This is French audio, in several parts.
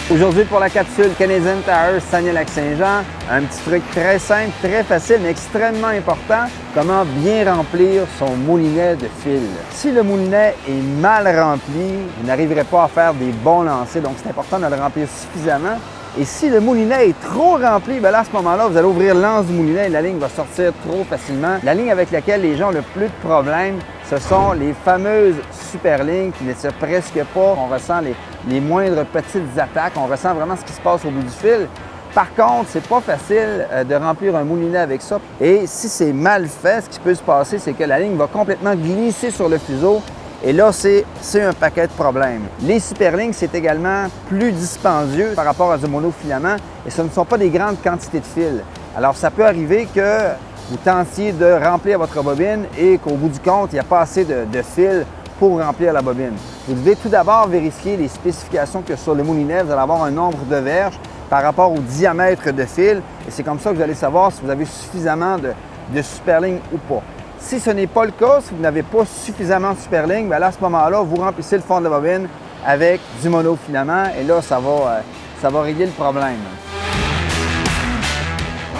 Aujourd'hui, pour la capsule Canadian Tire Saguenay-Lac-Saint-Jean, un petit truc très simple, très facile, mais extrêmement important, comment bien remplir son moulinet de fil. Si le moulinet est mal rempli, vous n'arriverez pas à faire des bons lancers, donc c'est important de le remplir suffisamment. Et si le moulinet est trop rempli, bien là, à ce moment-là, vous allez ouvrir l'anse du moulinet et la ligne va sortir trop facilement. La ligne avec laquelle les gens ont le plus de problèmes, ce sont les fameuses super lignes qui ne tirent presque pas. On ressent les moindres petites attaques. On ressent vraiment ce qui se passe au bout du fil. Par contre, c'est pas facile de remplir un moulinet avec ça. Et si c'est mal fait, ce qui peut se passer, c'est que la ligne va complètement glisser sur le fuseau. Et là, c'est un paquet de problèmes. Les superlignes, c'est également plus dispendieux par rapport à du monofilament et ce ne sont pas des grandes quantités de fil. Alors, ça peut arriver que vous tentiez de remplir votre bobine et qu'au bout du compte, il n'y a pas assez de fil pour remplir la bobine. Vous devez tout d'abord vérifier les spécifications que sur le moulinet, vous allez avoir un nombre de verges par rapport au diamètre de fil et c'est comme ça que vous allez savoir si vous avez suffisamment de superlignes ou pas. Si ce n'est pas le cas, si vous n'avez pas suffisamment de superlignes, bien là, à ce moment-là, vous remplissez le fond de la bobine avec du monofilament et là, ça va régler le problème.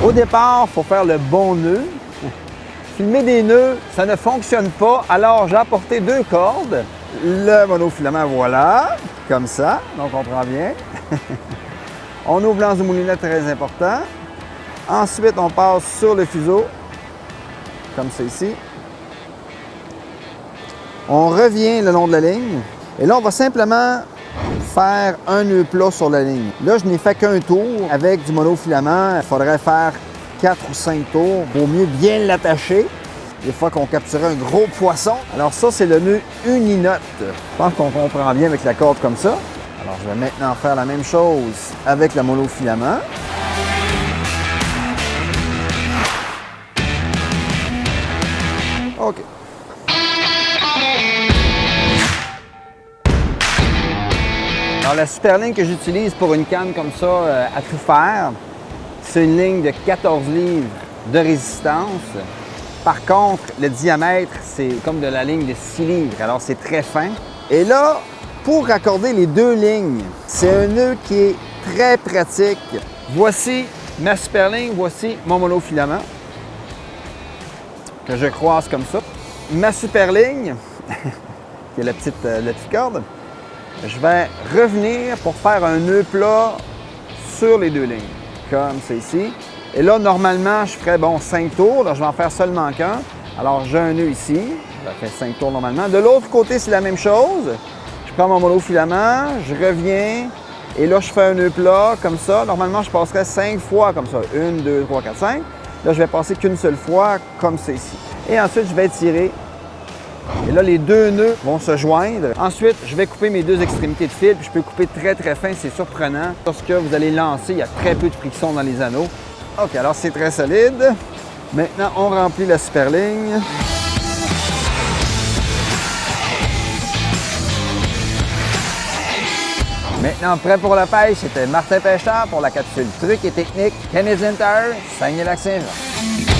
Au départ, il faut faire le bon nœud. Filmer des nœuds, ça ne fonctionne pas, alors j'ai apporté 2 cordes. Le monofilament, voilà, comme ça, donc on prend bien. On ouvre l'anse du moulinet, très important. Ensuite, on passe sur le fuseau, comme ça ici. On revient le long de la ligne. Et là, on va simplement faire un nœud plat sur la ligne. Là, je n'ai fait qu'un tour avec du monofilament. Il faudrait faire 4 ou 5 tours. Il vaut mieux bien l'attacher. Des fois qu'on capturait un gros poisson. Alors ça, c'est le nœud uninote. Je pense qu'on comprend bien avec la corde comme ça. Alors, je vais maintenant faire la même chose avec le monofilament. OK. Alors, la super ligne que j'utilise pour une canne comme ça à tout faire, c'est une ligne de 14 livres de résistance. Par contre, le diamètre, c'est comme de la ligne de 6 livres, alors c'est très fin. Et là, pour raccorder les 2 lignes, c'est un nœud qui est très pratique. Voici ma super ligne, voici mon monofilament que je croise comme ça. Ma super ligne, qui est la petite corde, je vais revenir pour faire un nœud plat sur les 2 lignes, comme c'est ici. Et là, normalement, je ferais 5 tours. Là, je vais en faire seulement qu'un. Alors, j'ai un nœud ici. Je fais 5 tours normalement. De l'autre côté, c'est la même chose. Je prends mon monofilament, je reviens. Et là, je fais un nœud plat comme ça. Normalement, je passerais 5 fois comme ça. 1, 2, 3, 4, 5. Là, je vais passer qu'une seule fois comme c'est ici. Et ensuite, je vais tirer. Et là, les 2 nœuds vont se joindre. Ensuite, je vais couper mes 2 extrémités de fil. Puis je peux couper très, très fin. C'est surprenant. Lorsque vous allez lancer, il y a très peu de friction dans les anneaux. OK, alors c'est très solide. Maintenant, on remplit la super ligne. Maintenant, prêt pour la pêche, c'était Martin Pêcheur pour la capsule Trucs et techniques Canadian Tire Saguenay-Lac-Saint-Jean.